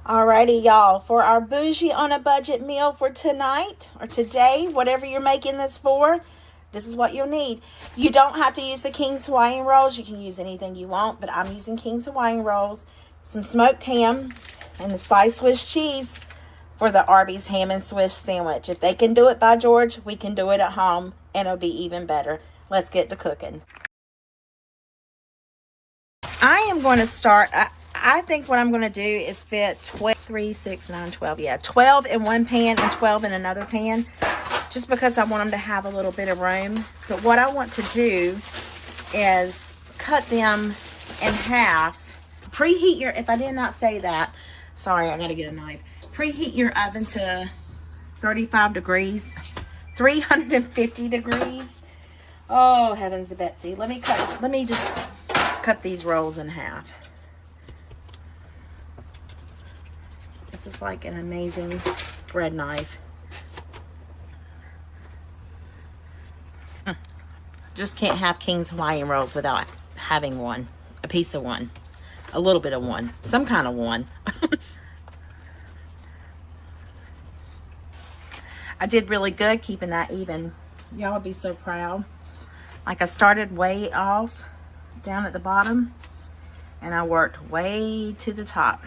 Alrighty, y'all, for our bougie on a budget meal for tonight or today, whatever you're making this for, this is what you'll need. You don't have to use the King's Hawaiian Rolls. You can use anything you want, but I'm using King's Hawaiian Rolls, some smoked ham, and the sliced Swiss cheese for the Arby's ham and Swiss sandwich. If they can do it, by George, we can do it at home, and it'll be even better. Let's get to cooking. I am going to start... I think what I'm going to do is fit 3, 6, 9, 12. Yeah, 12 in one pan and 12 in another pan. Just because I want them to have a little bit of room. But what I want to do is cut them in half. Preheat your... If I did not say that. Sorry, I got to get a knife. Preheat your oven to 35 degrees. 350 degrees. Oh, heavens to Betsy. Let me just cut these rolls in half. This is like an amazing bread knife. Just can't have King's Hawaiian Rolls without having one. A piece of one. A little bit of one. Some kind of one. I did really good keeping that even. Y'all would be so proud. Like I started way off down at the bottom. And I worked way to the top.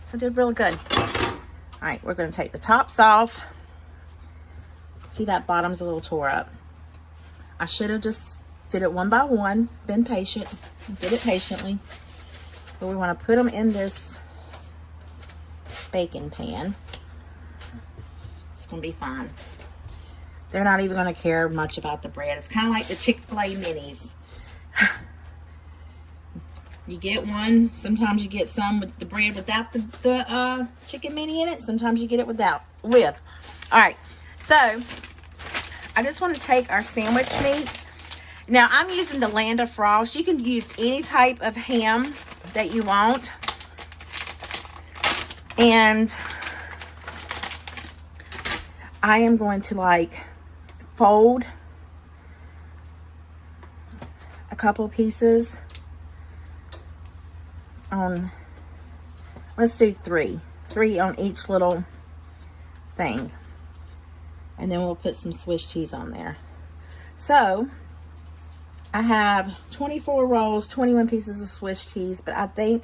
So I did real good. All right, we're going to take the tops off. See, that bottom's a little tore up. I should have just did it one by one, been patient, did it patiently. But we want to put them in this baking pan. It's going to be fine. They're not even going to care much about the bread. It's kind of like the Chick-fil-A minis. You get one. Sometimes you get some with the bread without the chicken mini in it. Sometimes you get it with. All right. So, I just want to take our sandwich meat. Now, I'm using the Land of Frost. You can use any type of ham that you want. And I am going to like fold a couple pieces on, let's do three on each little thing, and then we'll put some Swiss cheese on there. So I have 24 rolls, 21 pieces of Swiss cheese, but I think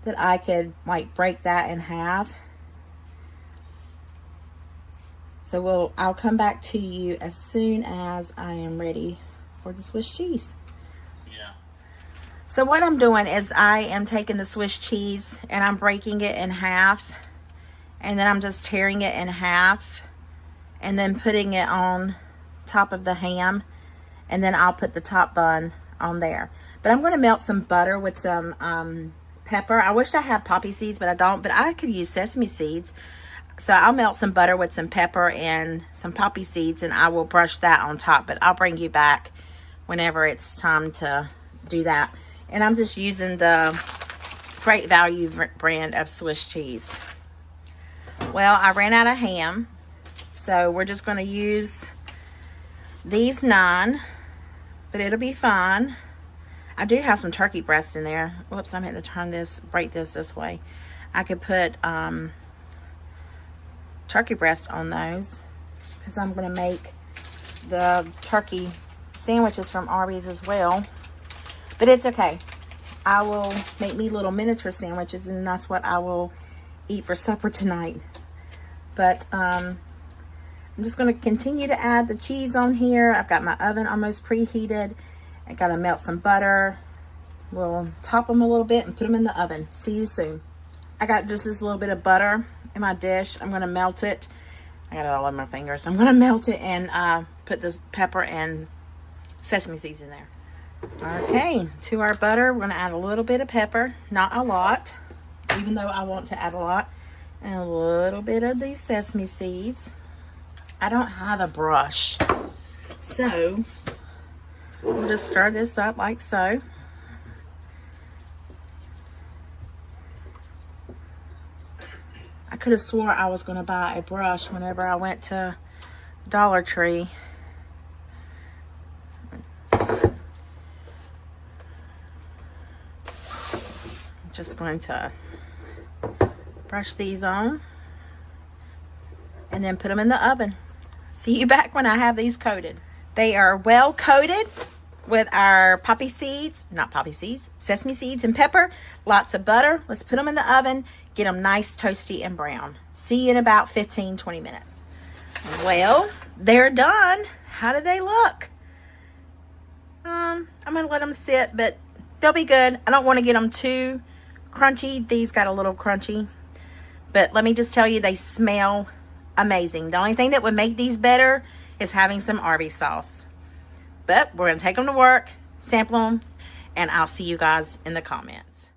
that I could like break that in half. So I'll come back to you as soon as I am ready for the Swiss cheese. So what I'm doing is I am taking the Swiss cheese and I'm breaking it in half, and then I'm just tearing it in half and then putting it on top of the ham, and then I'll put the top bun on there. But I'm going to melt some butter with some pepper. I wish I had poppy seeds, but I don't. But I could use sesame seeds. So I'll melt some butter with some pepper and some poppy seeds, and I will brush that on top. But I'll bring you back whenever it's time to do that. And I'm just using the Great Value brand of Swiss cheese. Well, I ran out of ham, so we're just going to use these 9, but it'll be fine. I do have some turkey breast in there. Whoops, I meant to turn this, break this way. I could put turkey breast on those because I'm going to make the turkey sandwiches from Arby's as well. But it's okay. I will make me little miniature sandwiches, and that's what I will eat for supper tonight. But I'm just going to continue to add the cheese on here. I've got my oven almost preheated. I got to melt some butter. We'll top them a little bit and put them in the oven. See you soon. I got just this little bit of butter in my dish. I'm going to melt it. I got it all on my fingers. I'm going to melt it and put this pepper and sesame seeds in there. Okay, to our butter, we're going to add a little bit of pepper, not a lot, even though I want to add a lot, and a little bit of these sesame seeds. I don't have a brush, so we'll just stir this up like so. I could have swore I was going to buy a brush whenever I went to Dollar Tree. Just going to Brush these on. And then put them in the oven. See you back when I have these coated. They are well coated with our sesame seeds and pepper, lots of butter. Let's put them in the oven, get them nice, toasty, and brown. See you in about 15-20 minutes. Well, they're done. How do they look? I'm gonna let them sit, but they'll be good. I don't want to get them too crunchy. These got a little crunchy, but let me just tell you, they smell amazing. The only thing that would make these better is having some Arby sauce. But we're going to take them to work, sample them, and I'll see you guys in the comments.